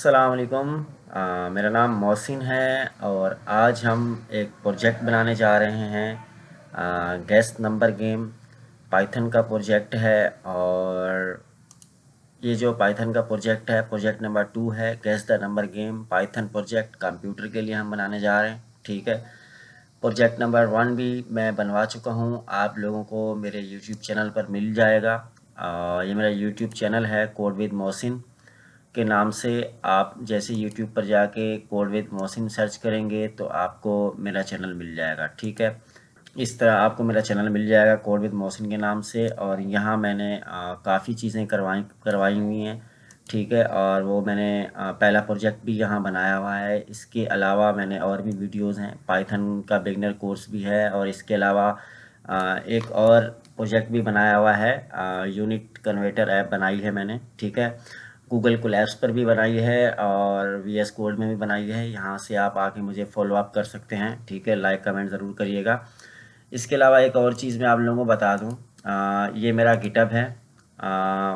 अस्सलाम वालेकुम। मेरा नाम मोहसिन है और आज हम एक प्रोजेक्ट बनाने जा रहे हैं। गेस नंबर गेम पाइथन का प्रोजेक्ट है। और ये जो पाइथन का प्रोजेक्ट है, प्रोजेक्ट नंबर 2 है, guess the number game Python project computer के लिए हम बनाने जा रहे हैं। ठीक है। प्रोजेक्ट नंबर 1 भी मैं बनवा चुका हूँ, आप लोगों को मेरे यूट्यूब चैनल पर मिल जाएगा। ये मेरा यूट्यूब चैनल है कोड विद मोहसिन के नाम से। आप जैसे यूट्यूब पर जाके कोड विद मोहसिन सर्च करेंगे तो आपको मेरा चैनल मिल जाएगा। ठीक है। इस तरह आपको मेरा चैनल मिल जाएगा कोड विद मोहसिन के नाम से। और यहाँ मैंने काफ़ी चीज़ें करवाई हुई हैं। ठीक है। और वो मैंने पहला प्रोजेक्ट भी यहाँ बनाया हुआ है। इसके अलावा मैंने और भी वीडियोज़ हैं, पाइथन का बिगनर कोर्स भी है। और इसके अलावा एक और प्रोजेक्ट भी बनाया हुआ है, यूनिट कन्वर्टर ऐप बनाई है मैंने। ठीक है। गूगल कोलैब्स पर भी बनाई है और वी एस कोड में भी बनाई है। यहाँ से आप आके मुझे फॉलो अप कर सकते हैं। ठीक है। लाइक कमेंट ज़रूर करिएगा। इसके अलावा एक और चीज़ मैं आप लोगों को बता दूँ, ये मेरा गिटअप है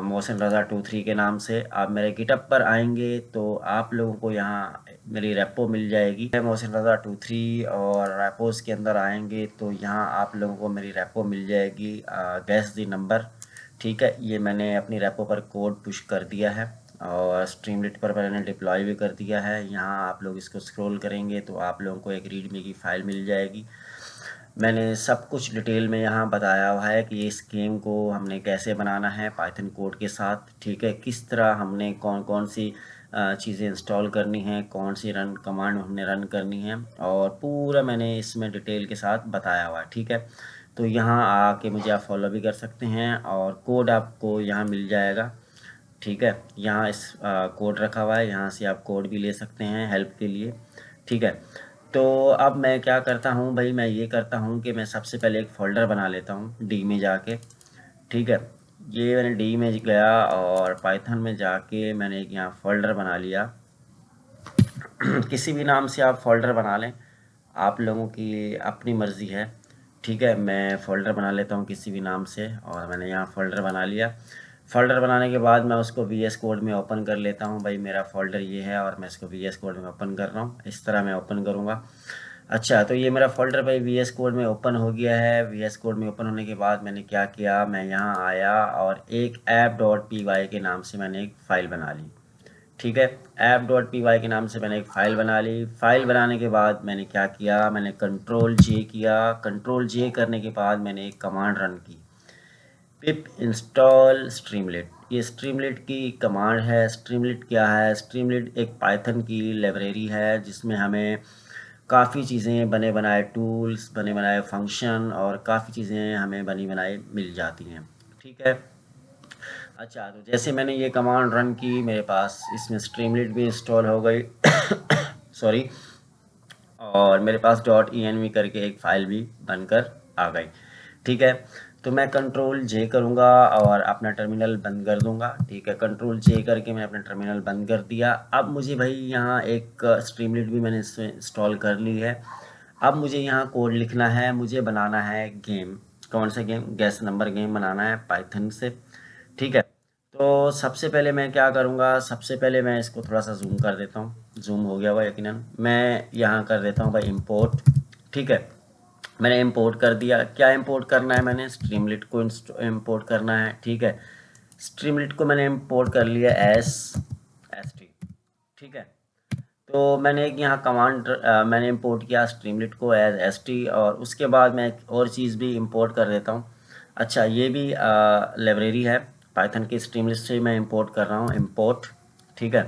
मोहसिन रज़ा 23 के नाम से। आप मेरे गिटअप पर आएंगे तो आप लोगों को यहाँ मेरी रेपो मिल जाएगी, मोहसिन रज़ा 23। और रेपोज़ के अंदर आएंगे तो यहाँ आप लोगों को मेरी रेपो मिल जाएगी, गैस दी नंबर। ठीक है। ये मैंने अपनी रेपो पर कोड पुश कर दिया है और स्ट्रीमलिट पर मैंने डिप्लॉय भी कर दिया है। यहाँ आप लोग इसको स्क्रॉल करेंगे तो आप लोगों को एक रीडमी की फ़ाइल मिल जाएगी। मैंने सब कुछ डिटेल में यहाँ बताया हुआ है कि इस गेम को हमने कैसे बनाना है पाइथन कोड के साथ। ठीक है। किस तरह हमने कौन कौन सी चीज़ें इंस्टॉल करनी है, कौन सी रन कमांड हमने रन करनी है, और पूरा मैंने इसमें डिटेल के साथ बताया हुआ है। ठीक है। तो यहाँ आके मुझे आप फॉलो भी कर सकते हैं और कोड आपको यहाँ मिल जाएगा। ठीक है। यहाँ इस कोड रखा हुआ है, यहाँ से आप कोड भी ले सकते हैं हेल्प के लिए। ठीक है। तो अब मैं क्या करता हूँ भाई, मैं ये करता हूँ कि मैं सबसे पहले एक फ़ोल्डर बना लेता हूँ डी में जाके। ठीक है। ये मैंने डी में गया और पाइथन में जाके मैंने एक यहाँ फ़ोल्डर बना लिया। किसी भी नाम से आप फ़ोल्डर बना लें, आप लोगों की अपनी मर्ज़ी है। ठीक है। मैं फ़ोल्डर बना लेता हूँ किसी भी नाम से और मैंने यहाँ फ़ोल्डर बना लिया। फ़ोल्डर बनाने के बाद मैं उसको वी एस कोड में ओपन कर लेता हूँ। भाई मेरा फ़ोल्डर ये है और मैं इसको वी एस कोड में ओपन कर रहा हूँ। इस तरह मैं ओपन करूँगा। अच्छा, तो ये मेरा फ़ोल्डर भाई वी एस कोड में ओपन हो गया है। वी एस कोड में ओपन होने के बाद मैंने क्या किया, मैं यहाँ आया और एक ऐप डॉट पी वाई के नाम से मैंने एक फ़ाइल बना ली। ठीक है। ऐप डॉट पी वाई के नाम से मैंने एक फ़ाइल बना ली। फ़ाइल बनाने के बाद मैंने क्या किया, मैंने कंट्रोल जे किया। कंट्रोल जे करने के बाद मैंने एक कमांड रन की, पिप इंस्टॉल स्ट्रीमलिट। ये स्ट्रीमलिट की कमांड है। स्ट्रीमलिट क्या है? स्ट्रीमलिट एक पाइथन की लाइब्रेरी है जिसमें हमें काफ़ी चीज़ें बने बनाए टूल्स, बने बनाए फंक्शन और काफ़ी चीज़ें हमें बनी बनाई मिल जाती हैं। ठीक है। अच्छा, तो जैसे मैंने ये कमांड रन की, मेरे पास इसमें स्ट्रीमलिट भी इंस्टॉल हो गई सॉरी। और मेरे पास डॉट env करके एक फ़ाइल भी बनकर आ गई। ठीक है। तो मैं कंट्रोल जे करूँगा और अपना टर्मिनल बंद कर दूँगा। ठीक है। कंट्रोल जे करके मैं अपना टर्मिनल बंद कर दिया। अब मुझे भाई यहाँ एक स्ट्रीमलिट भी मैंने इसमें इंस्टॉल कर ली है। अब मुझे यहाँ कोड लिखना है, मुझे बनाना है गेम। कौन सा गेम? गैस नंबर गेम बनाना है पाइथन से। ठीक है। तो सबसे पहले मैं क्या करूँगा, सबसे पहले मैं इसको थोड़ा सा जूम कर देता हूँ। जूम हो गया हुआ यकीनन। मैं यहाँ कर देता हूँ भाई इंपोर्ट। ठीक है। मैंने इंपोर्ट कर दिया। क्या इंपोर्ट करना है? मैंने स्ट्रीमलिट को इंपोर्ट करना है। ठीक है। स्ट्रीमलिट को मैंने इंपोर्ट कर लिया एस टी। ठीक है। तो मैंने एक यहाँ कमांड मैंने इंपोर्ट किया स्ट्रीमलिट को एज एस टी। और उसके बाद मैं एक और चीज़ भी इंपोर्ट कर देता हूँ। अच्छा, ये भी लाइब्रेरी है पाइथन की, स्ट्रीमलिट से मैं इंपोर्ट कर रहा हूँ इंपोर्ट। ठीक है।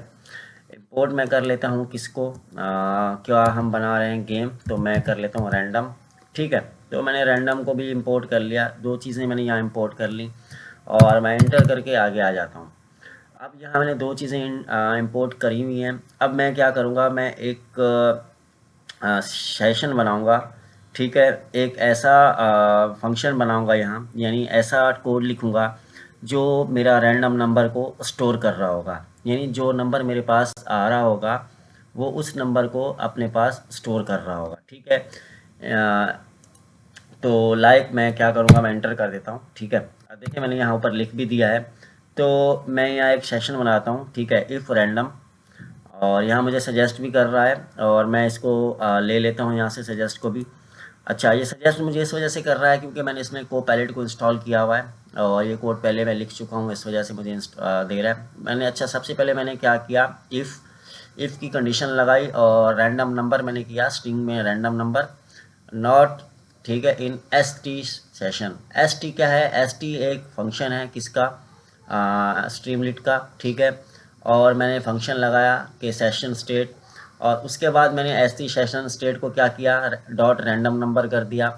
इंपोर्ट मैं कर लेता हूँ किसको, क्या हम बना रहे हैं गेम, तो मैं कर लेता हूँ रैंडम। ठीक है। तो मैंने रैंडम को भी इंपोर्ट कर लिया। दो चीज़ें मैंने यहाँ इंपोर्ट कर ली और मैं इंटर करके आगे आ जाता हूँ। अब यहाँ मैंने दो चीज़ें इंपोर्ट करी हुई हैं। अब मैं क्या करूँगा, मैं एक सेशन बनाऊँगा। ठीक है। एक ऐसा फंक्शन बनाऊँगा यहाँ, यानी ऐसा कोड लिखूँगा जो मेरा रैंडम नंबर को स्टोर कर रहा होगा। यानी जो नंबर मेरे पास आ रहा होगा वो उस नंबर को अपने पास स्टोर कर रहा होगा। ठीक है। तो लाइक मैं क्या करूँगा, मैं एंटर कर देता हूँ। ठीक है। अब देखिए मैंने यहाँ ऊपर लिख भी दिया है। तो मैं यहाँ एक सेशन बनाता हूँ। ठीक है। इफ़ रैंडम, और यहाँ मुझे सजेस्ट भी कर रहा है और मैं इसको ले लेता हूँ यहाँ से सजेस्ट को भी। अच्छा, ये सजेस्ट मुझे इस वजह से कर रहा है क्योंकि मैंने इसमें कोपैलेट को इंस्टॉल किया हुआ है और ये कोड पहले मैं लिख चुका हूँ, इस वजह से मुझे दे रहा है। मैंने अच्छा सबसे पहले मैंने क्या किया, इफ़ की कंडीशन लगाई और रैंडम नंबर मैंने किया, स्ट्रिंग में रैंडम नंबर नॉट, ठीक है, in S T session. S T क्या है, एस टी एक फंक्शन है किसका, स्ट्रीमलिट का, ठीक है। और मैंने फंक्शन लगाया कि सेशन स्टेट, और उसके बाद मैंने एस टी सेशन स्टेट को क्या किया, डॉट रैंडम नंबर कर दिया।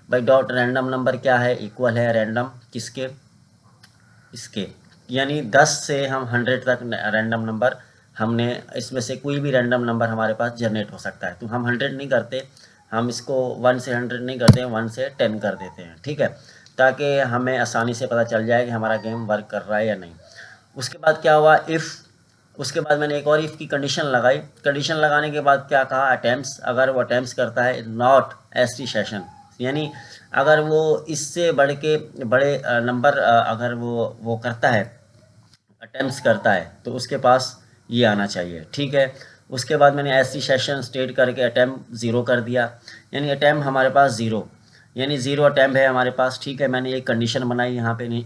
भाई डॉट रैंडम नंबर क्या है, इक्वल है रैंडम किसके, इसके, यानी 10 से हम 100 तक रैंडम नंबर, हमने इसमें से कोई भी रैंडम नंबर हमारे पास जनरेट हो सकता है। तो हम 100 नहीं करते, हम इसको 1 से 100 नहीं करते, 1 से 10 कर देते हैं, ठीक है, ताकि हमें आसानी से पता चल जाए कि हमारा गेम वर्क कर रहा है या नहीं। उसके बाद क्या हुआ, इफ़, उसके बाद मैंने एक और इफ़ की कंडीशन लगाई। कंडीशन लगाने के बाद क्या कहा, अटेम्प्ट्स, अगर वो अटेम्प्ट्स करता है नॉट एस टी सेशन, यानी अगर वो इससे बढ़ के बड़े नंबर अगर वो करता है, अटेम्प्ट्स करता है, तो उसके पास ये आना चाहिए, ठीक है। उसके बाद मैंने ऐसी सेशन स्टेट करके अटैम्प्ट ज़ीरो कर दिया, यानी अटैम्प्ट हमारे पास ज़ीरो, यानी ज़ीरो अटैम्प्ट है हमारे पास, ठीक है। मैंने एक कंडीशन बनाई यहाँ पे नहीं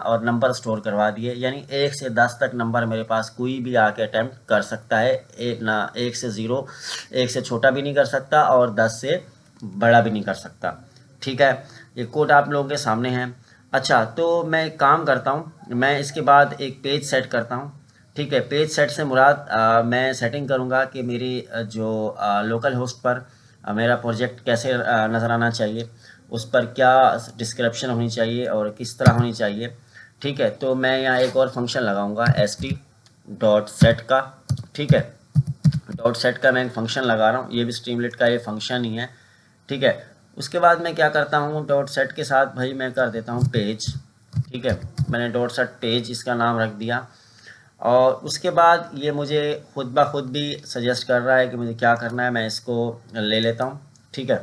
और नंबर स्टोर करवा दिए, यानी 1 से 10 तक नंबर मेरे पास कोई भी आके अटैम्प्ट कर सकता है, एक ना, 1 से ज़ीरो, 1 से छोटा भी नहीं कर सकता और 10 से बड़ा भी नहीं कर सकता, ठीक है। ये कोड आप लोगों के सामने है। अच्छा, तो मैं एक काम करता हूँ, मैं इसके बाद एक पेज सेट करता हूँ, ठीक है। पेज सेट से मुराद मैं सेटिंग करूँगा कि मेरी जो लोकल होस्ट पर मेरा प्रोजेक्ट कैसे नज़र आना चाहिए, उस पर क्या डिस्क्रिप्शन होनी चाहिए और किस तरह होनी चाहिए, ठीक है। तो मैं यहाँ एक और फंक्शन लगाऊंगा एस टी डॉट सेट का, ठीक है। डॉट सेट का मैं एक फंक्शन लगा रहा हूँ, ये भी स्ट्रीमलेट का ये फंक्शन ही है, ठीक है। उसके बाद मैं क्या करता हूँ, डॉट सेट के साथ भाई मैं कर देता हूँ पेज, ठीक है। मैंने डॉट सेट पेज इसका नाम रख दिया और उसके बाद ये मुझे खुद ब खुद भी सजेस्ट कर रहा है कि मुझे क्या करना है, मैं इसको ले लेता हूँ, ठीक है।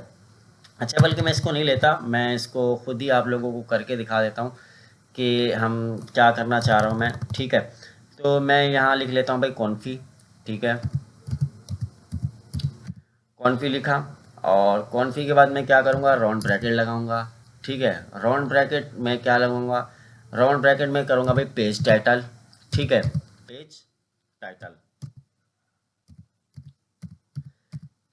अच्छा, बल्कि मैं इसको नहीं लेता, मैं इसको खुद ही आप लोगों को करके दिखा देता हूँ कि हम क्या करना चाह रहा हूँ मैं, ठीक है। तो मैं यहाँ लिख लेता हूँ भाई कॉन्फी, ठीक है, कॉन्फी लिखा। और कॉन्फी के बाद मैं क्या करूँगा, राउंड ब्रैकेट लगाऊंगा, ठीक है। राउंड ब्रैकेट में क्या लगाऊंगा, राउंड ब्रैकेट में करूँगा भाई पेज टाइटल, ठीक है, पेज टाइटल,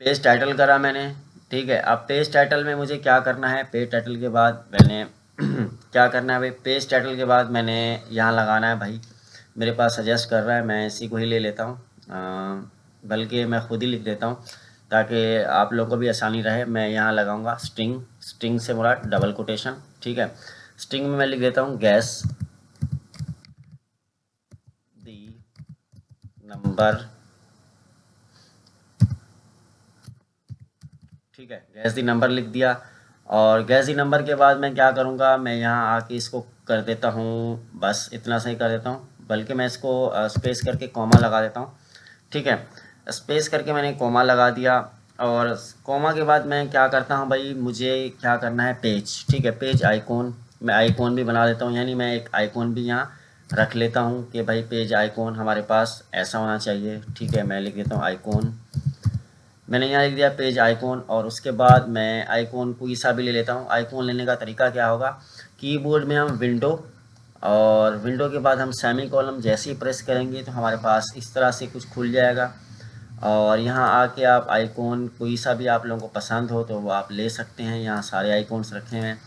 पेज टाइटल करा मैंने, ठीक है। अब पेज टाइटल में मुझे क्या करना है, पेज टाइटल के बाद मैंने क्या करना है भाई, पेज टाइटल के बाद मैंने यहाँ लगाना है भाई, मेरे पास सजेस्ट कर रहा है, मैं इसी को ही ले लेता हूँ, बल्कि मैं खुद ही लिख देता हूँ ताकि आप लोगों को भी आसानी रहे। मैं यहाँ लगाऊंगा स्ट्रिंग, स्ट्रिंग से मुराद डबल कोटेशन, ठीक है। स्ट्रिंग में मैं लिख देता हूँ गैस दी नंबर, ठीक है, गैस दी नंबर लिख दिया। और गैस दी नंबर के बाद मैं क्या करूँगा, मैं यहाँ आके इसको कर देता हूँ, बस इतना सही कर देता हूँ, बल्कि मैं इसको स्पेस करके कॉमा लगा देता हूँ, ठीक है। स्पेस करके मैंने कॉमा लगा दिया और कॉमा के बाद मैं क्या करता हूँ भाई, मुझे क्या करना है पेज, ठीक है, पेज आइकॉन, मैं आइकॉन भी बना देता हूँ, यानी मैं एक आइकॉन भी यहाँ रख लेता हूँ कि भाई पेज आइकॉन हमारे पास ऐसा होना चाहिए, ठीक है। मैं लिख देता हूँ आइकॉन, मैंने यहाँ लिख दिया पेज आइकॉन। और उसके बाद मैं आइकॉन कोई सा भी ले लेता हूँ। आइकॉन लेने का तरीका क्या होगा, कीबोर्ड में हम विंडो, और विंडो के बाद हम सेमी कॉलम जैसे ही प्रेस करेंगे तो हमारे पास इस तरह से कुछ खुल जाएगा। और यहाँ आके आप आइकॉन कोई सा भी आप लोगों को पसंद हो तो वो आप ले सकते हैं, यहाँ सारे आइकॉन्स रखे हैं।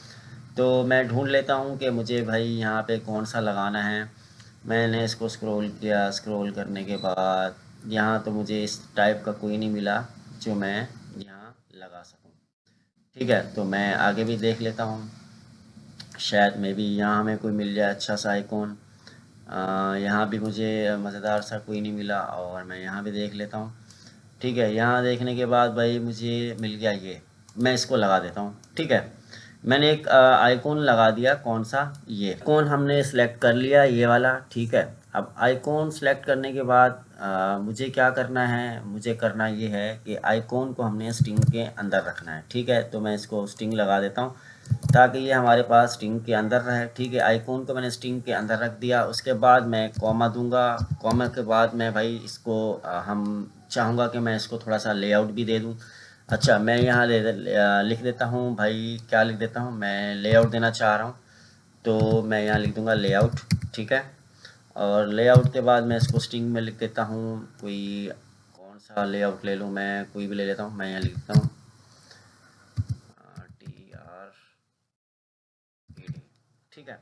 तो मैं ढूंढ लेता हूँ कि मुझे भाई यहाँ पे कौन सा लगाना है। मैंने इसको स्क्रॉल किया, स्क्रॉल करने के बाद यहाँ तो मुझे इस टाइप का कोई नहीं मिला जो मैं यहाँ लगा सकूँ, ठीक है। तो मैं आगे भी देख लेता हूँ, शायद मे भी यहाँ हमें कोई मिल जाए अच्छा सा आइकॉन। यहाँ भी मुझे मज़ेदार सा कोई नहीं मिला और मैं यहाँ भी देख लेता हूँ, ठीक है। यहाँ देखने के बाद भाई मुझे मिल गया ये, मैं इसको लगा देता हूँ, ठीक है। मैंने एक आइकॉन लगा दिया, कौन सा, ये आइकॉन हमने सेलेक्ट कर लिया, ये वाला, ठीक है। अब आइकॉन सेलेक्ट करने के बाद मुझे क्या करना है, मुझे करना ये है कि आइकॉन को हमने स्ट्रिंग के अंदर रखना है, ठीक है। तो मैं इसको स्ट्रिंग लगा देता हूँ, ताकि ये हमारे पास स्ट्रिंग के अंदर रहे। ठीक है, आइकॉन को मैंने स्ट्रिंग के अंदर रख दिया। उसके बाद मैं कॉमा दूंगा। कॉमा के बाद मैं भाई इसको हम चाहूँगा कि मैं इसको थोड़ा सा लेआउट भी दे दूँ। अच्छा, मैं यहाँ लिख देता हूँ भाई, क्या लिख देता हूँ, मैं लेआउट देना चाह रहा हूँ, तो मैं यहाँ लिख दूँगा लेआउट। ठीक है, और लेआउट के बाद मैं इसको स्ट्रिंग में लिख देता हूँ। कोई कौन सा लेआउट ले लूँ, मैं कोई भी ले लेता हूँ। मैं यहाँ लिख देता हूँ TRED। ठीक है,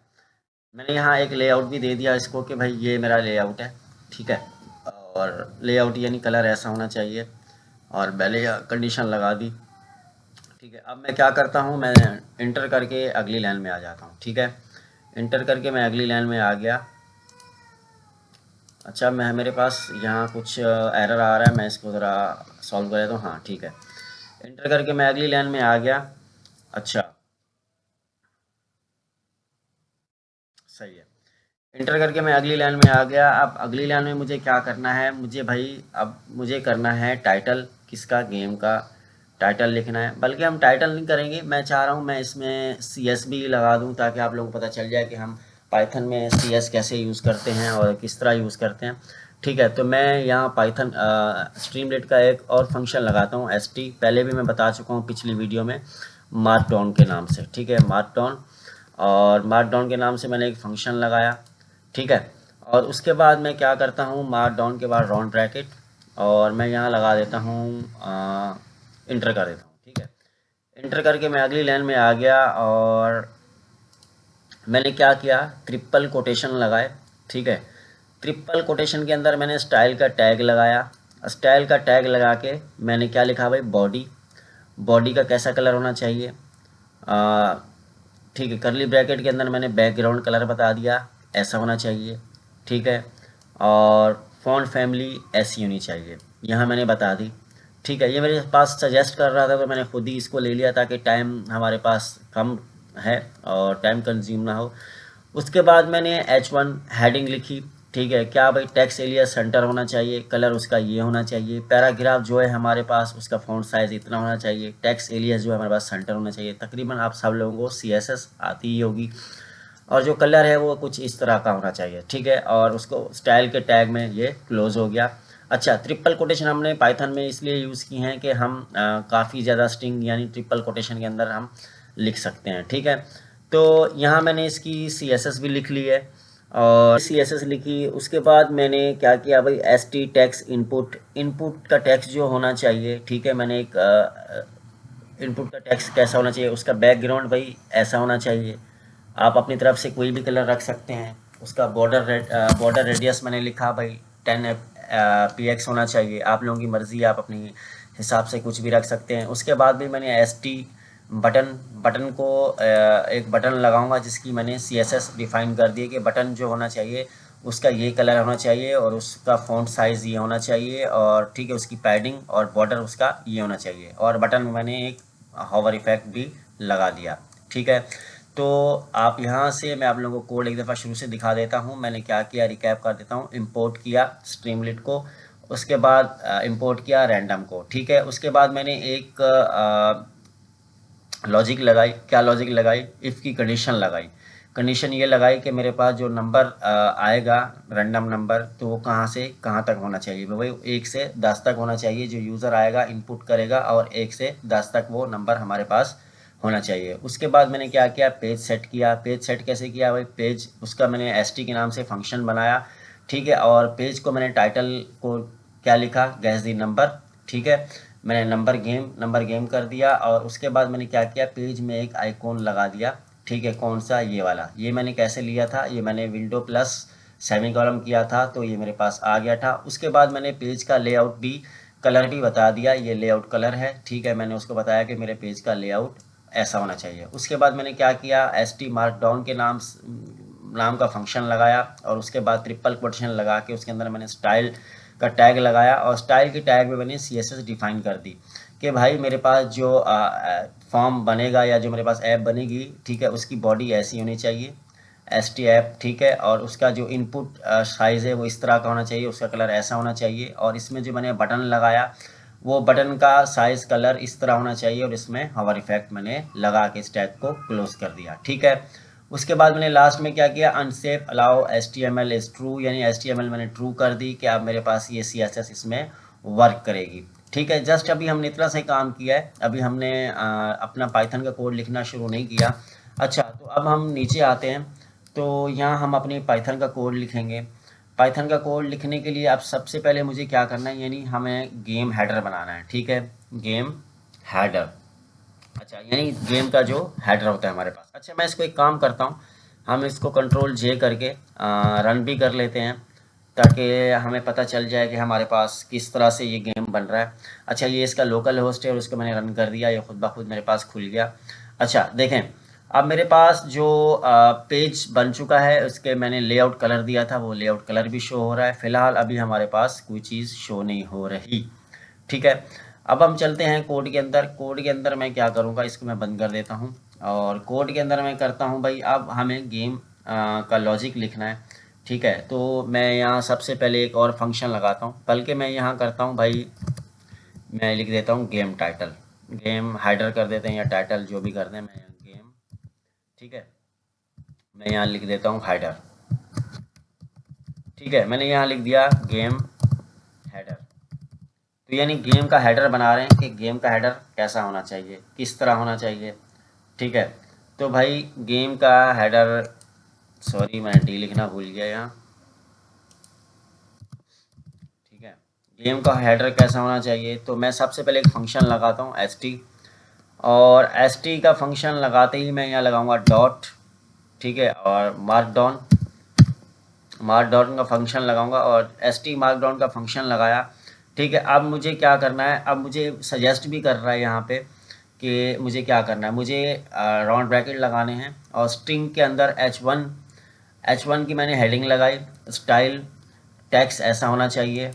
मैंने यहाँ एक लेआउट भी दे दिया इसको कि भाई ये मेरा लेआउट है। ठीक है, और लेआउट यानी कलर ऐसा होना चाहिए, और पहले कंडीशन लगा दी। ठीक है, अब मैं क्या करता हूँ, मैं इंटर करके अगली लाइन में आ जाता हूँ। ठीक है, इंटर करके मैं अगली लाइन में आ गया। अच्छा, मैं मेरे पास यहाँ कुछ एरर आ रहा है, मैं इसको ज़रा सॉल्व कर देता हूँ। हाँ ठीक है, इंटर करके मैं अगली लाइन में आ गया। अच्छा, सही है, इंटर करके मैं अगली लाइन में आ गया। अब अगली लाइन में मुझे क्या करना है, मुझे भाई अब मुझे करना है टाइटल, किसका, गेम का टाइटल लिखना है। बल्कि हम टाइटल नहीं करेंगे, मैं चाह रहा हूँ मैं इसमें CS भी लगा दूँ, ताकि आप लोगों को पता चल जाए कि हम पाइथन में CS कैसे यूज़ करते हैं और किस तरह यूज़ करते हैं। ठीक है, तो मैं यहाँ पाइथन स्ट्रीमलेट का एक और फंक्शन लगाता हूँ, ST। पहले भी मैं बता चुका हूँ पिछली वीडियो में, मार्कडाउन के नाम से। ठीक है, मार्कडाउन, और मार्कडाउन के नाम से मैंने एक फंक्शन लगाया। ठीक है, और उसके बाद मैं क्या करता हूँ, मार्कडाउन के बाद राउंड ब्रैकेट, और मैं यहाँ लगा देता हूँ इंटर कर देता हूँ। ठीक है, इंटर करके मैं अगली लाइन में आ गया, और मैंने क्या किया, ट्रिपल कोटेशन लगाए। ठीक है, ट्रिपल कोटेशन के अंदर मैंने स्टाइल का टैग लगाया। स्टाइल का टैग लगा के मैंने क्या लिखा भाई, बॉडी। बॉडी का कैसा कलर होना चाहिए, आ, ठीक है, करली ब्रैकेट के अंदर मैंने बैकग्राउंड कलर बता दिया, ऐसा होना चाहिए। ठीक है, और फ़ॉन्ट फैमिली ऐसी होनी चाहिए, यहाँ मैंने बता दी। ठीक है, ये मेरे पास सजेस्ट कर रहा था, तो मैंने खुद ही इसको ले लिया, ताकि टाइम हमारे पास कम है और टाइम कंज्यूम ना हो। उसके बाद मैंने H1 हेडिंग लिखी। ठीक है, क्या भाई, टेक्स्ट एरिया सेंटर होना चाहिए, कलर उसका ये होना चाहिए, पैराग्राफ जो है हमारे पास उसका फ़ॉन्ट साइज़ इतना होना चाहिए, टेक्स्ट एरिया जो है हमारे पास सेंटर होना चाहिए। तकरीबन आप सब लोगों को CSS आती ही होगी, और जो कलर है वो कुछ इस तरह का होना चाहिए। ठीक है, और उसको स्टाइल के टैग में ये क्लोज हो गया। अच्छा, ट्रिपल कोटेशन हमने पाइथन में इसलिए यूज़ की हैं कि हम काफ़ी ज़्यादा स्ट्रिंग यानी ट्रिपल कोटेशन के अंदर हम लिख सकते हैं। ठीक है, तो यहाँ मैंने इसकी CSS भी लिख ली है, और CSS लिखी। उसके बाद मैंने क्या किया भाई, ST टेक्स्ट इनपुट, इनपुट का टेक्स्ट जो होना चाहिए। ठीक है, मैंने एक इनपुट का टेक्स्ट कैसा होना चाहिए, उसका बैकग्राउंड भाई ऐसा होना चाहिए। आप अपनी तरफ से कोई भी कलर रख सकते हैं। उसका बॉर्डर रेडियस मैंने लिखा भाई 10 px होना चाहिए। आप लोगों की मर्ज़ी, आप अपनी हिसाब से कुछ भी रख सकते हैं। उसके बाद भी मैंने ST बटन, बटन को एक बटन लगाऊंगा जिसकी मैंने CSS डिफ़ाइन कर दी है कि बटन जो होना चाहिए उसका ये कलर होना चाहिए, और उसका फ़ॉन्ट साइज़ ये होना चाहिए, और ठीक है, उसकी पैडिंग और बॉर्डर उसका ये होना चाहिए। और बटन में मैंने एक हॉवर इफ़ेक्ट भी लगा दिया। ठीक है, तो आप यहाँ से, मैं आप लोगों को कोड एक दफ़ा शुरू से दिखा देता हूँ। मैंने क्या किया, रिकैप कर देता हूँ। इंपोर्ट किया स्ट्रीमलेट को, उसके बाद इंपोर्ट किया रैंडम को। ठीक है, उसके बाद मैंने एक लॉजिक लगाई। क्या लॉजिक लगाई, इफ़ की कंडीशन लगाई। कंडीशन ये लगाई कि मेरे पास जो नंबर आएगा रैंडम नंबर, तो वो कहाँ से कहाँ तक होना चाहिए भाई, 1 से 10 तक होना चाहिए। जो यूज़र आएगा इनपुट करेगा, और 1 से 10 तक वो नंबर हमारे पास होना चाहिए। उसके बाद मैंने क्या किया, पेज सेट किया। पेज सेट कैसे किया भाई, पेज उसका मैंने ST के नाम से फंक्शन बनाया। ठीक है, और पेज को मैंने टाइटल को क्या लिखा, गैस दी नंबर। ठीक है, मैंने नंबर गेम कर दिया, और उसके बाद मैंने क्या किया, पेज में एक आइकॉन लगा दिया। ठीक है, कौन सा, ये वाला। ये मैंने कैसे लिया था, ये मैंने विंडो प्लस सेमी कॉलम किया था, तो ये मेरे पास आ गया था। उसके बाद मैंने पेज का लेआउट भी, कलर भी बता दिया, ये लेआउट कलर है। ठीक है, मैंने उसको बताया कि मेरे पेज का लेआउट ऐसा होना चाहिए। उसके बाद मैंने क्या किया, ST मार्कडाउन के नाम का फंक्शन लगाया, और उसके बाद ट्रिपल कोटेशन लगा के उसके अंदर मैंने स्टाइल का टैग लगाया, और स्टाइल के टैग में मैंने CSS डिफ़ाइन कर दी कि भाई मेरे पास जो फॉर्म बनेगा या जो मेरे पास ऐप बनेगी, ठीक है, उसकी बॉडी ऐसी होनी चाहिए, ST ऐप। ठीक है, और उसका जो इनपुट साइज़ है वो इस तरह का होना चाहिए, उसका कलर ऐसा होना चाहिए। और इसमें जो मैंने बटन लगाया, वो बटन का साइज़ कलर इस तरह होना चाहिए और इसमें हवर इफेक्ट मैंने लगा के इस टैग को क्लोज कर दिया। ठीक है, उसके बाद मैंने लास्ट में क्या किया, unsafe allow HTML is true, यानी HTML मैंने ट्रू कर दी कि अब मेरे पास ये CSS इसमें वर्क करेगी। ठीक है, जस्ट अभी हमने इतना से काम किया है, अभी हमने अपना पाइथन का कोड लिखना शुरू नहीं किया। अच्छा, तो अब हम नीचे आते हैं, तो यहाँ हम अपनी पाइथन का कोड लिखेंगे। पाइथन का कोड लिखने के लिए अब सबसे पहले मुझे क्या करना है, यानी हमें गेम हेडर बनाना है। ठीक है, गेम हेडर, अच्छा यानी गेम का जो हेडर होता है हमारे पास। अच्छा, मैं इसको एक काम करता हूँ, हम इसको Ctrl J करके रन भी कर लेते हैं, ताकि हमें पता चल जाए कि हमारे पास किस तरह से ये गेम बन रहा है। अच्छा, ये इसका लोकल होस्ट है और उसको मैंने रन कर दिया, ये खुद ब खुद मेरे पास खुल गया। अच्छा देखें, अब मेरे पास जो पेज बन चुका है, उसके मैंने लेआउट कलर दिया था, वो लेआउट कलर भी शो हो रहा है। फ़िलहाल अभी हमारे पास कोई चीज़ शो नहीं हो रही। ठीक है, अब हम चलते हैं कोड के अंदर। कोड के अंदर मैं क्या करूँगा, इसको मैं बंद कर देता हूँ और कोड के अंदर मैं करता हूँ भाई, अब हमें गेम का लॉजिक लिखना है। ठीक है, तो मैं यहाँ सबसे पहले एक और फंक्शन लगाता हूँ, बल्कि मैं यहाँ करता हूँ भाई, मैं लिख देता हूँ गेम टाइटल, गेम हाइडर कर देते हैं या टाइटल जो भी कर दें, मैं गेम, ठीक है, मैं यहाँ लिख देता हूँ हाइडर। ठीक है, मैंने यहाँ लिख दिया गेम हेडर। तो यानी गेम का हेडर बना रहे हैं कि गेम का हेडर कैसा होना चाहिए, किस तरह होना चाहिए। ठीक है, तो भाई गेम का हेडर, सॉरी मैं डी लिखना भूल गया यहाँ। ठीक है, गेम का हेडर कैसा होना चाहिए, तो मैं सबसे पहले एक फंक्शन लगाता हूँ st, और st का फंक्शन लगाते ही मैं यहाँ लगाऊंगा डॉट। ठीक है, और मार्कडाउन का फंक्शन लगाऊंगा और st मार्कडाउन का फंक्शन लगाया। ठीक है, अब मुझे क्या करना है, अब मुझे सजेस्ट भी कर रहा है यहाँ पे कि मुझे क्या करना है, मुझे राउंड ब्रैकेट लगाने हैं और स्ट्रिंग के अंदर H1 की मैंने हेडिंग लगाई, स्टाइल टैक्स ऐसा होना चाहिए।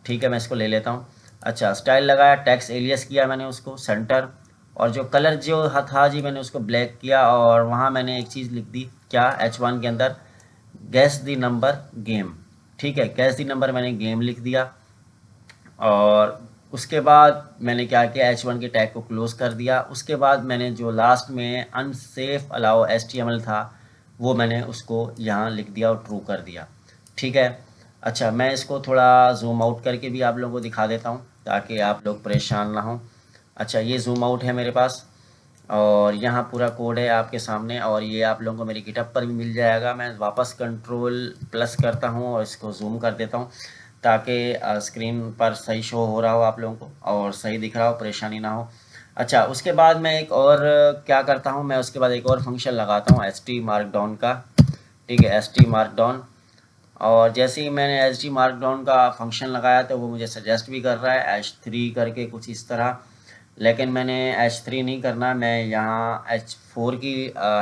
ठीक है, मैं इसको ले लेता हूँ। अच्छा, स्टाइल लगाया, टैक्स एलियस किया मैंने उसको सेंटर, और जो कलर जो था जी मैंने उसको ब्लैक किया, और वहाँ मैंने एक चीज़ लिख दी क्या, H1 के अंदर गैस दी नंबर गेम। ठीक है, गैस दी नंबर मैंने गेम लिख दिया, और उसके बाद मैंने क्या किया, H1 के टैग को क्लोज कर दिया। उसके बाद मैंने जो लास्ट में अनसेफ अलाउ HTML था, वो मैंने उसको यहाँ लिख दिया और ट्रू कर दिया। ठीक है, अच्छा मैं इसको थोड़ा जूम आउट करके भी आप लोगों को दिखा देता हूँ, ताकि आप लोग परेशान ना हों। अच्छा, ये जूम आउट है मेरे पास, और यहाँ पूरा कोड है आपके सामने, और ये आप लोगों को मेरी गिटहब पर भी मिल जाएगा। मैं वापस Ctrl+ करता हूँ और इसको जूम कर देता हूँ, ताकि स्क्रीन पर सही शो हो रहा हो आप लोगों को और सही दिख रहा हो, परेशानी ना हो। अच्छा, उसके बाद मैं एक और क्या करता हूँ, मैं उसके बाद एक और फंक्शन लगाता हूँ st मार्कडाउन का। ठीक है, st मार्कडाउन, और जैसे ही मैंने ht मार्कडाउन का फंक्शन लगाया तो वो मुझे सजेस्ट भी कर रहा है H3 करके कुछ इस तरह, लेकिन मैंने H3 नहीं करना, मैं यहाँ H4 की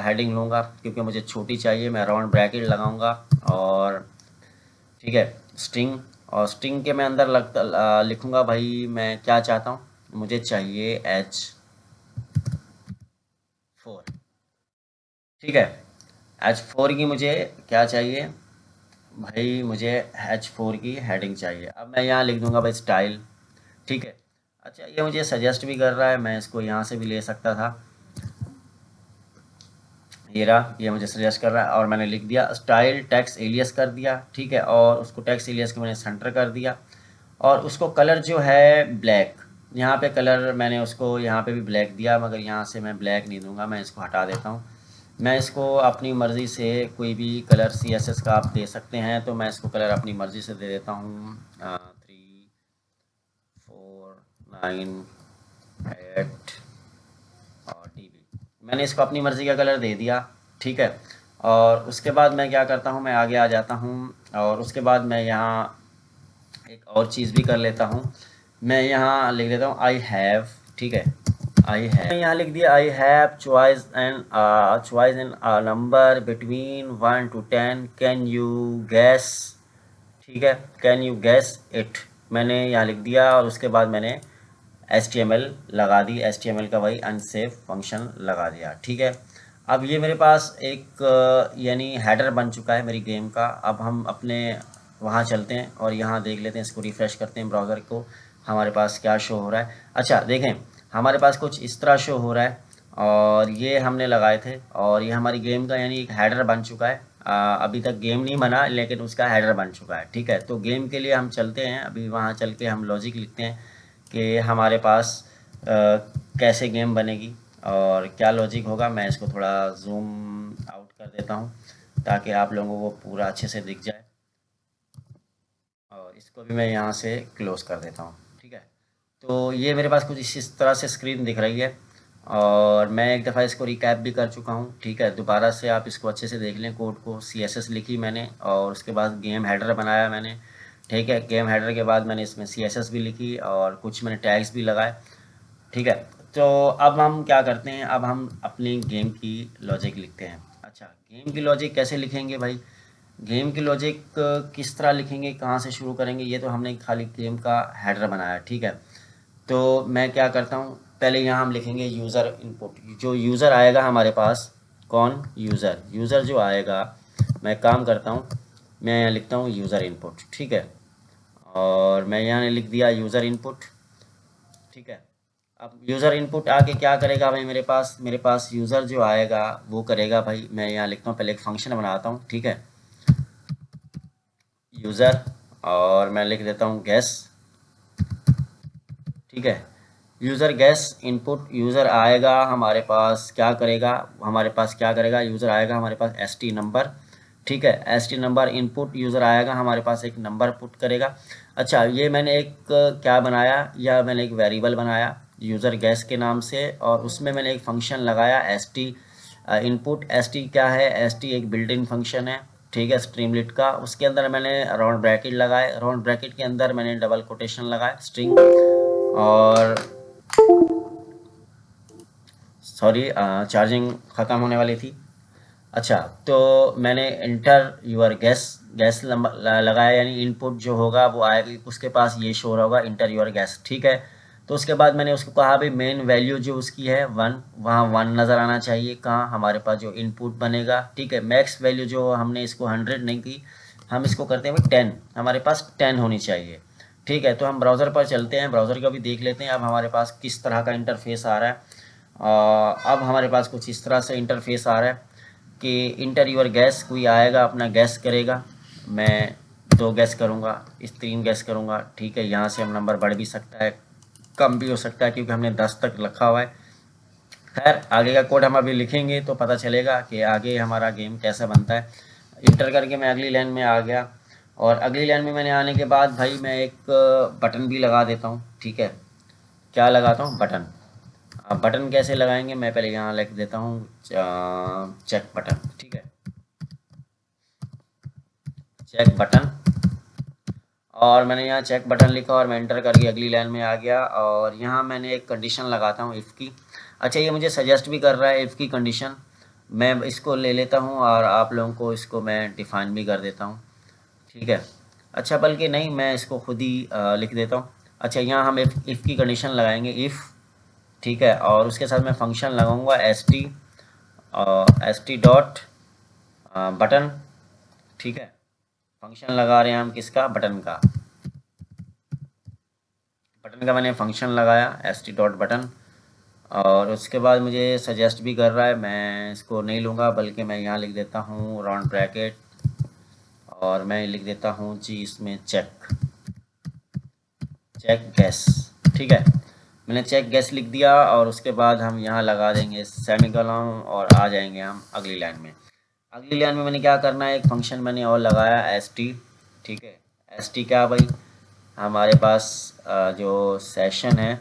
हेडिंग लूँगा, क्योंकि मुझे छोटी चाहिए। मैं राउंड ब्रैकेट लगाऊंगा और ठीक है स्ट्रिंग, और स्ट्रिंग के मैं अंदर लिखूँगा भाई मैं क्या चाहता हूँ, मुझे चाहिए H4। ठीक है, H4 की मुझे क्या चाहिए भाई, मुझे H4 की हेडिंग चाहिए। अब मैं यहाँ लिख दूंगा भाई स्टाइल। ठीक है, अच्छा ये मुझे सजेस्ट भी कर रहा है, मैं इसको यहाँ से भी ले सकता था, ये रहा, ये मुझे सजेस्ट कर रहा है, और मैंने लिख दिया स्टाइल टैक्स एलियस कर दिया। ठीक है, और उसको टैक्स एलियस को मैंने सेंटर कर दिया, और उसको कलर जो है ब्लैक, यहाँ पे कलर मैंने उसको यहाँ पे भी ब्लैक दिया, मगर यहाँ से मैं ब्लैक नहीं दूंगा, मैं इसको हटा देता हूँ। मैं इसको अपनी मर्ज़ी से कोई भी कलर CSS का आप दे सकते हैं, तो मैं इसको कलर अपनी मर्ज़ी से दे देता हूँ 3 4 9 8 और DB, मैंने इसको अपनी मर्ज़ी का कलर दे दिया। ठीक है, और उसके बाद मैं क्या करता हूँ, मैं आगे आ जाता हूँ, और उसके बाद मैं यहाँ एक और चीज़ भी कर लेता हूँ, मैं यहाँ लिख देता हूँ आई हैव। ठीक है, आई हैव, यहाँ लिख दिया I have choice in number between 1 to 10, can you gas. ठीक है, कैन यू गैस इट, मैंने यहाँ लिख दिया, और उसके बाद मैंने HTML लगा दी, HTML का वही अनसेफ फंक्शन लगा दिया। ठीक है, अब ये मेरे पास एक यानी हेडर बन चुका है मेरी गेम का। अब हम अपने वहाँ चलते हैं और यहाँ देख लेते हैं, इसको रिफ़्रेश करते हैं ब्राउज़र को, हमारे पास क्या शो हो रहा है। अच्छा देखें, हमारे पास कुछ इस तरह शो हो रहा है और ये हमने लगाए थे और ये हमारी गेम का यानी एक हेडर बन चुका है। अभी तक गेम नहीं बना लेकिन उसका हेडर बन चुका है। ठीक है, तो गेम के लिए हम चलते हैं, अभी वहाँ चल के हम लॉजिक लिखते हैं कि हमारे पास कैसे गेम बनेगी और क्या लॉजिक होगा। मैं इसको थोड़ा जूम आउट कर देता हूँ ताकि आप लोगों को पूरा अच्छे से दिख जाए और इसको भी मैं यहाँ से क्लोज़ कर देता हूँ। ठीक है, तो ये मेरे पास कुछ इस तरह से स्क्रीन दिख रही है और मैं एक दफ़ा इसको रिकैप भी कर चुका हूँ। ठीक है, दोबारा से आप इसको अच्छे से देख लें। कोड को CSS लिखी मैंने और उसके बाद गेम हेडर बनाया मैंने। ठीक है, गेम हेडर के बाद मैंने इसमें CSS भी लिखी और कुछ मैंने टैग्स भी लगाए। ठीक है, तो अब हम क्या करते हैं, अब हम अपनी गेम की लॉजिक लिखते हैं। अच्छा, गेम की लॉजिक कैसे लिखेंगे भाई? गेम की लॉजिक किस तरह लिखेंगे, कहाँ से शुरू करेंगे, ये तो हमने खाली गेम का हेडर बनाया। ठीक है, तो मैं क्या करता हूँ, पहले यहाँ हम लिखेंगे यूज़र इनपुट। जो यूज़र आएगा हमारे पास, कौन? यूज़र। यूज़र जो आएगा, मैं काम करता हूँ, मैं यहाँ लिखता हूँ यूज़र इनपुट। ठीक है, और मैं यहाँ लिख दिया यूज़र इनपुट। ठीक है, अब यूज़र इनपुट आके क्या करेगा भाई, मेरे पास यूज़र जो आएगा वो करेगा भाई, मैं यहाँ लिखता हूँ, पहले एक फंक्शन बनाता हूँ। ठीक है, यूज़र, और मैं लिख देता हूँ गैस। ठीक है, यूज़र गैस इनपुट। यूज़र आएगा हमारे पास क्या करेगा, यूज़र आएगा हमारे पास ST नंबर। ठीक है, ST नंबर इनपुट। यूज़र आएगा हमारे पास एक नंबर पुट करेगा। अच्छा, ये मैंने एक क्या बनाया, या मैंने एक वेरिएबल बनाया यूज़र गैस के नाम से और उसमें मैंने एक फंक्शन लगाया ST इनपुट। ST क्या है? ST एक बिल्ट इन फंक्शन है। ठीक है, स्ट्रीमलिट का। उसके अंदर मैंने राउंड ब्रैकेट लगाए, राउंड ब्रैकेट के अंदर मैंने डबल कोटेशन लगाए स्ट्रिंग। और सॉरी, चार्जिंग ख़त्म होने वाली थी। अच्छा, तो मैंने इंटर यूर गैस, गैस लगाया, यानी इनपुट जो होगा वो आएगी, उसके पास ये शो होगा इंटर यूर गैस। ठीक है, तो उसके बाद मैंने उसको कहा भाई मेन वैल्यू जो उसकी है 1, वहाँ 1 नज़र आना चाहिए। कहाँ? हमारे पास जो इनपुट बनेगा। ठीक है, मैक्स वैल्यू जो हमने इसको 100 नहीं की, हम इसको करते हैं भाई 10, हमारे पास 10 होनी चाहिए। ठीक है, तो हम ब्राउज़र पर चलते हैं, ब्राउज़र का भी देख लेते हैं अब हमारे पास किस तरह का इंटरफेस आ रहा है। अब हमारे पास कुछ इस तरह से इंटरफेस आ रहा है कि इंटर यूर गैस, कोई आएगा अपना गैस करेगा। मैं 2 गैस करूँगा, 3 गैस करूँगा। ठीक है, यहाँ से हम नंबर बढ़ भी सकता है, कम भी हो सकता है, क्योंकि हमने 10 तक रखा हुआ है। खैर, आगे का कोड हम अभी लिखेंगे तो पता चलेगा कि आगे हमारा गेम कैसा बनता है। इंटर करके मैं अगली लाइन में आ गया और अगली लाइन में मैंने आने के बाद भाई मैं एक बटन भी लगा देता हूँ। ठीक है, क्या लगाता हूँ? बटन। अब बटन कैसे लगाएंगे, मैं पहले यहाँ लिख देता हूँ चेक बटन। ठीक है, चेक बटन, और मैंने यहाँ चेक बटन लिखा और मैं एंटर करके अगली लाइन में आ गया और यहाँ मैंने एक कंडीशन लगाता हूँ इफ़ की। अच्छा, ये मुझे सजेस्ट भी कर रहा है इफ़ की कंडीशन, मैं इसको ले लेता हूँ और आप लोगों को इसको मैं डिफ़ाइन भी कर देता हूँ। ठीक है, अच्छा बल्कि नहीं, मैं इसको खुद ही लिख देता हूँ। अच्छा, यहाँ हम इफ़ की कंडीशन लगाएंगे, इफ़। ठीक है, और उसके साथ मैं फंक्शन लगाऊंगा एस टी डॉट बटन। ठीक है, फंक्शन लगा रहे हैं हम किसका? बटन का। बटन का मैंने फंक्शन लगाया st.button और उसके बाद मुझे सजेस्ट भी कर रहा है, मैं इसको नहीं लूँगा बल्कि मैं यहाँ लिख देता हूँ राउंड ब्रैकेट और मैं लिख देता हूँ जी इसमें चेक गैस। ठीक है, मैंने चेक गैस लिख दिया और उसके बाद हम यहाँ लगा देंगे सेमीकोलन और आ जाएंगे हम अगली लाइन में। अगली लाइन में मैंने क्या करना है, एक फंक्शन मैंने और लगाया st। ठीक है, st क्या भाई? हमारे पास जो सेशन है,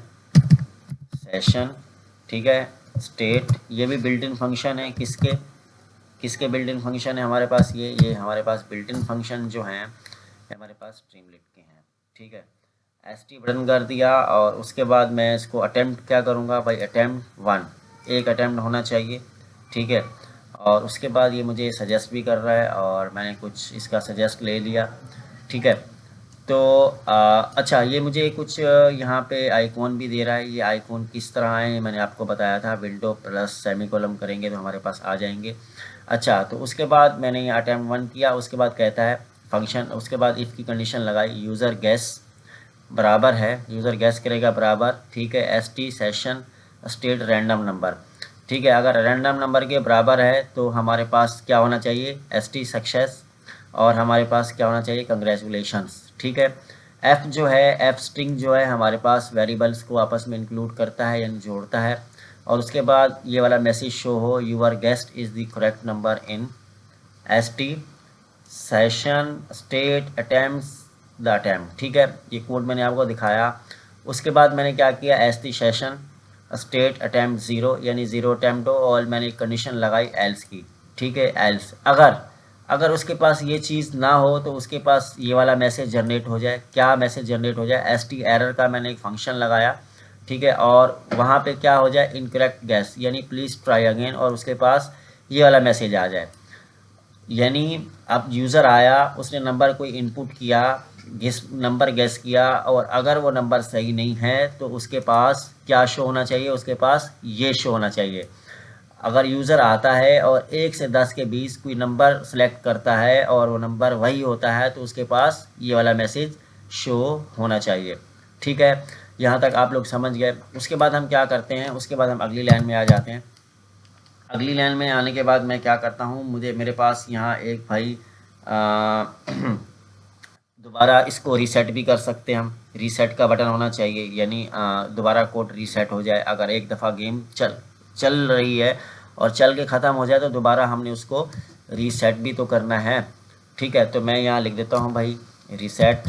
सेशन। ठीक है, स्टेट, ये भी बिल्ट इन फंक्शन है। किसके किसके बिल्ट इन फंक्शन है हमारे पास? ये हमारे पास बिल्ट इन फंक्शन जो हैं ये हमारे पास स्ट्रीमलिट के हैं। ठीक है, st बटन कर दिया और उसके बाद मैं इसको अटेम्प्ट क्या करूँगा भाई, अटेम्प्ट 1, एक अटेम्प्ट होना चाहिए। ठीक है, और उसके बाद ये मुझे सजेस्ट भी कर रहा है और मैंने कुछ इसका सजेस्ट ले लिया। ठीक है, तो अच्छा, ये मुझे कुछ यहाँ पे आइकॉन भी दे रहा है। ये आइकॉन किस तरह है मैंने आपको बताया था, विंडो प्लस सेमीकोलन करेंगे तो हमारे पास आ जाएंगे। अच्छा, तो उसके बाद मैंने ये अटेम्प्ट 1 किया, उसके बाद कहता है फंक्शन, उसके बाद इफ़ की कंडीशन लगाई यूज़र गैस। बराबर है, यूज़र गैस करेगा बराबर, ठीक है, S T session state random number, ठीक है। अगर रैंडम नंबर के बराबर है तो हमारे पास क्या होना चाहिए, एस टी सक्सेस, और हमारे पास क्या होना चाहिए, कंग्रेचुलेशंस, ठीक है। एफ जो है, एफ स्ट्रिंग जो है हमारे पास वेरिएबल्स को आपस में इंक्लूड करता है यानी जोड़ता है, और उसके बाद ये वाला मैसेज शो हो, your guessed is the correct number in S T session state attempts the attempt, ठीक है। ये कोड मैंने आपको दिखाया। उसके बाद मैंने क्या किया, S T session state attempt zero यानी ज़ीरो अटेम्प्ट हो, और मैंने एक कंडीशन लगाई एल्स की, ठीक है। एल्स अगर अगर उसके पास ये चीज़ ना हो तो उसके पास ये वाला मैसेज जनरेट हो जाए। क्या मैसेज जनरेट हो जाए, एस टी एरर का मैंने एक फंक्शन लगाया, ठीक है, और वहाँ पे क्या हो जाए, इनकरेक्ट गैस यानी प्लीज़ ट्राई अगेन, और उसके पास ये वाला मैसेज आ जाए। यानी अब यूज़र आया, उसने नंबर कोई इनपुट किया, नंबर गेस किया, और अगर वो नंबर सही नहीं है तो उसके पास क्या शो होना चाहिए, उसके पास ये शो होना चाहिए। अगर यूज़र आता है और 1 से 10 के बीच कोई नंबर सेलेक्ट करता है और वो नंबर वही होता है तो उसके पास ये वाला मैसेज शो होना चाहिए, ठीक है। यहाँ तक आप लोग समझ गए। उसके बाद हम क्या करते हैं, उसके बाद हम अगली लाइन में आ जाते हैं। अगली लाइन में आने के बाद मैं क्या करता हूँ, मुझे मेरे पास यहाँ एक भाई दोबारा इसको रीसेट भी कर सकते हैं हम। रीसेट का बटन होना चाहिए, यानी दोबारा कोड रीसेट हो जाए। अगर एक दफ़ा गेम चल चल रही है और चल के ख़त्म हो जाए तो दोबारा हमने उसको रीसेट भी तो करना है, ठीक है। तो मैं यहाँ लिख देता हूँ भाई रीसेट,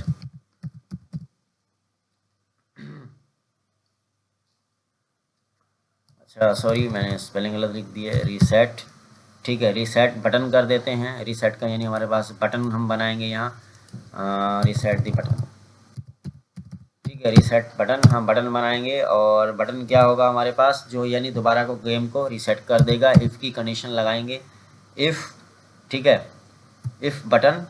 अच्छा सॉरी मैंने स्पेलिंग गलत लिख दी है, रीसेट, ठीक है। रीसेट बटन कर देते हैं, रीसेट का यानी हमारे पास बटन हम बनाएंगे यहाँ, रीसेट दी बटन, ठीक है। रीसेट बटन हम बटन बनाएंगे, और बटन क्या होगा हमारे पास, जो यानी दोबारा को गेम को रीसेट कर देगा। इफ़ की कंडीशन लगाएंगे, इफ़, ठीक है, इफ़ बटन,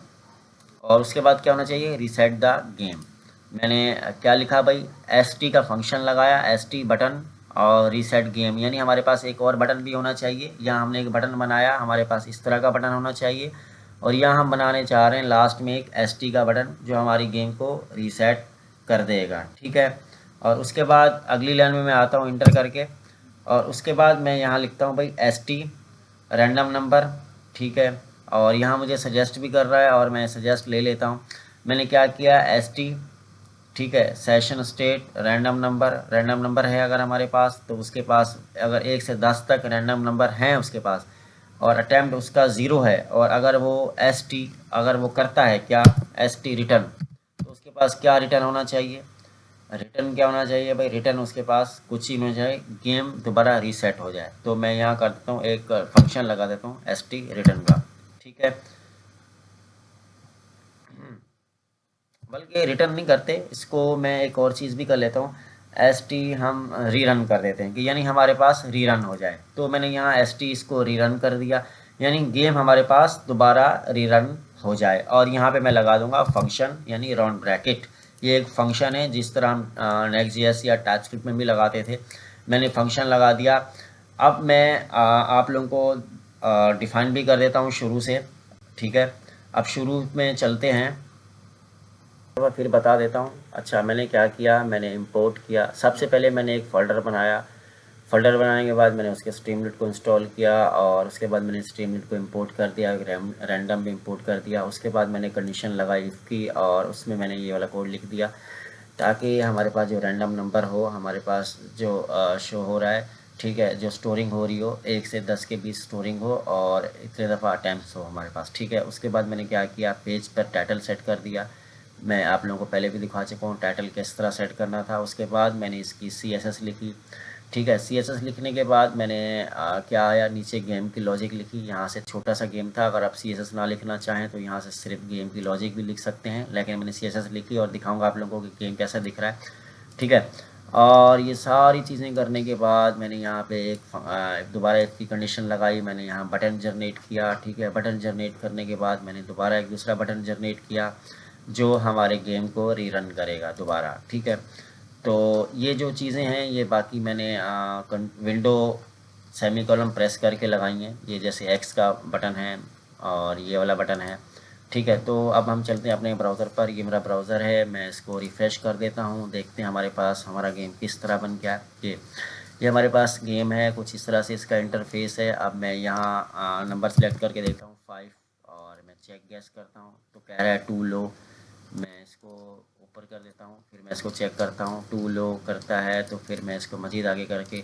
और उसके बाद क्या होना चाहिए, रीसेट द गेम। मैंने क्या लिखा भाई, एस टी का फंक्शन लगाया, एस टी बटन और रीसेट गेम, यानी हमारे पास एक और बटन भी होना चाहिए। यहाँ हमने एक बटन बनाया, हमारे पास इस तरह का बटन होना चाहिए, और यहाँ हम बनाने चाह रहे हैं लास्ट में एक एस टी का बटन जो हमारी गेम को रीसेट कर देगा, ठीक है। और उसके बाद अगली लाइन में मैं आता हूँ इंटर करके, और उसके बाद मैं यहाँ लिखता हूँ भाई एस टी रैंडम नंबर, ठीक है। और यहाँ मुझे सजेस्ट भी कर रहा है और मैं सजेस्ट ले लेता हूँ। मैंने क्या किया, एस टी, ठीक है, सेशन स्टेट रैंडम नंबर है अगर हमारे पास तो उसके पास अगर 1 से 10 तक रैंडम नंबर हैं उसके पास, और अटैम्प्ट उसका ज़ीरो है, और अगर वो एस टी अगर वो करता है क्या, एस टी रिटर्न, तो उसके पास क्या रिटर्न होना चाहिए, रिटर्न क्या होना चाहिए भाई, रिटर्न उसके पास कुछ ही में जाए, गेम दोबारा रीसेट हो जाए। तो मैं यहाँ कर देता हूँ एक फंक्शन लगा देता हूँ एस टी रिटर्न का, ठीक है। बल्कि रिटर्न नहीं करते इसको, मैं एक और चीज़ भी कर लेता हूँ, एस टी हम रीरन कर देते हैं कि यानी हमारे पास रीरन हो जाए। तो मैंने यहाँ एस टी इसको रीरन कर दिया, यानी गेम हमारे पास दोबारा रीरन हो जाए। और यहाँ पे मैं लगा दूंगा फंक्शन यानी राउंड ब्रैकेट। ये एक फंक्शन है जिस तरह हम नेक्स्ट.जेएस या टाइपस्क्रिप्ट में भी लगाते थे, मैंने फंक्शन लगा दिया। अब मैं आप लोगों को डिफाइन भी कर देता हूँ शुरू से, ठीक है। अब शुरू में चलते हैं, मैं फिर बता देता हूँ। अच्छा मैंने क्या किया, मैंने इंपोर्ट किया, सबसे पहले मैंने एक फ़ोल्डर बनाया। फ़ोल्डर बनाने के बाद मैंने उसके स्ट्रीमलीट को इंस्टॉल किया, और उसके बाद मैंने स्ट्रीमलीट को इंपोर्ट कर दिया, रैंडम भी इंपोर्ट कर दिया। उसके बाद मैंने कंडीशन लगाई इफ़ की, और उसमें मैंने ये वाला कोड लिख दिया ताकि हमारे पास जो रैंडम नंबर हो हमारे पास जो शो हो रहा है, ठीक है, जो स्टोरिंग हो रही हो 1 से 10 के बीच स्टोरिंग हो, और इतने दफ़ा अटैम्प्ट्स हो हमारे पास, ठीक है। उसके बाद मैंने क्या किया, पेज पर टाइटल सेट कर दिया। मैं आप लोगों को पहले भी दिखा चुका हूँ टाइटल किस तरह सेट करना था। उसके बाद मैंने इसकी CSS लिखी, ठीक है। CSS लिखने के बाद मैंने क्या आया, नीचे गेम की लॉजिक लिखी। यहाँ से छोटा सा गेम था, अगर आप CSS ना लिखना चाहें तो यहाँ से सिर्फ गेम की लॉजिक भी लिख सकते हैं, लेकिन मैंने CSS लिखी और दिखाऊंगा आप लोगों को कि गेम कैसा दिख रहा है, ठीक है। और ये सारी चीज़ें करने के बाद मैंने यहाँ पे दोबारा एक की कंडीशन लगाई, मैंने यहाँ बटन जनरेट किया, ठीक है। बटन जनरेट करने के बाद मैंने दोबारा एक दूसरा बटन जनरेट किया जो हमारे गेम को रीरन करेगा दोबारा, ठीक है। तो ये जो चीज़ें हैं ये बाकी मैंने विंडो सेमी कॉलम प्रेस करके लगाई हैं। ये जैसे एक्स का बटन है और ये वाला बटन है, ठीक है, तो अब हम चलते हैं अपने ब्राउज़र पर। ये मेरा ब्राउज़र है, मैं इसको रिफ़्रेश कर देता हूँ। देखते हैं हमारे पास हमारा गेम किस तरह बन गया। ये हमारे पास गेम है, कुछ इस तरह से इसका इंटरफेस है। अब मैं यहाँ नंबर सेलेक्ट करके देखता हूँ 5, और मैं चेक गैस करता हूँ तो कह रहा है टू लो। मैं इसको ऊपर कर देता हूँ, फिर मैं इसको चेक करता हूँ, टू लो करता है तो फिर मैं इसको मज़ीद आगे करके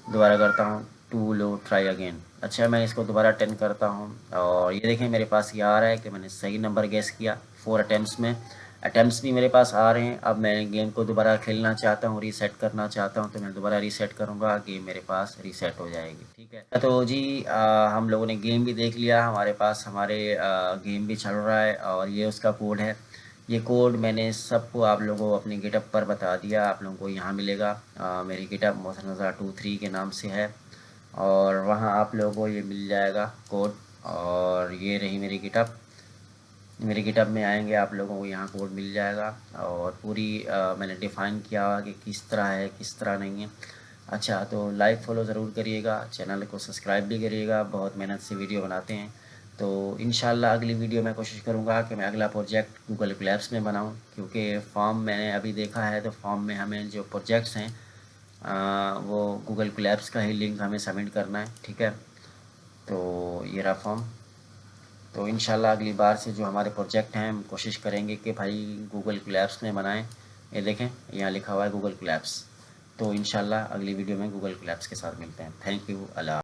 दोबारा करता हूँ, टू लो ट्राई अगेन। अच्छा, मैं इसको दोबारा 10 करता हूँ और ये देखें मेरे पास ये आ रहा है कि मैंने सही नंबर गेस किया 4 अटैम्प्ट्स में। अटैम्प्ट्स भी मेरे पास आ रहे हैं। अब मैं गेम को दोबारा खेलना चाहता हूँ, रीसेट करना चाहता हूँ, तो मैं दोबारा रीसेट करूँगा, गेम मेरे पास रीसेट हो जाएगी। ठीक है, तो जी हम लोगों ने गेम भी देख लिया, हमारे पास हमारे गेम भी चल रहा है और ये उसका कोड है। ये कोड मैंने सबको आप लोगों को अपनी गिटअप पर बता दिया, आप लोगों को यहाँ मिलेगा। मेरी गिटअप मोहसिन रज़ा 23 के नाम से है और वहाँ आप लोगों को ये मिल जाएगा कोड। और ये रही मेरी गिटअप। मेरे गिटअप में आएंगे आप लोगों को यहाँ कोड मिल जाएगा और पूरी मैंने डिफ़ाइन किया हुआ कि किस तरह है किस तरह नहीं है। अच्छा, तो लाइक फॉलो ज़रूर करिएगा, चैनल को सब्सक्राइब भी करिएगा, बहुत मेहनत से वीडियो बनाते हैं। तो इंशाल्लाह अगली वीडियो में कोशिश करूँगा कि मैं अगला प्रोजेक्ट गूगल कोलैब्स में बनाऊँ, क्योंकि फॉर्म मैंने अभी देखा है तो फॉर्म में हमें जो प्रोजेक्ट्स हैं वो गूगल कोलैब्स का ही लिंक हमें सबमिट करना है। ठीक है, तो ये रहा फॉर्म। तो इंशाल्लाह अगली बार से जो हमारे प्रोजेक्ट हैं हम कोशिश करेंगे कि भाई गूगल कोलैब्स में बनाएं। ये देखें यहाँ लिखा हुआ है गूगल कोलैब्स। तो इंशाल्लाह अगली वीडियो में गूगल कोलैब्स के साथ मिलते हैं। Thank you, Allah.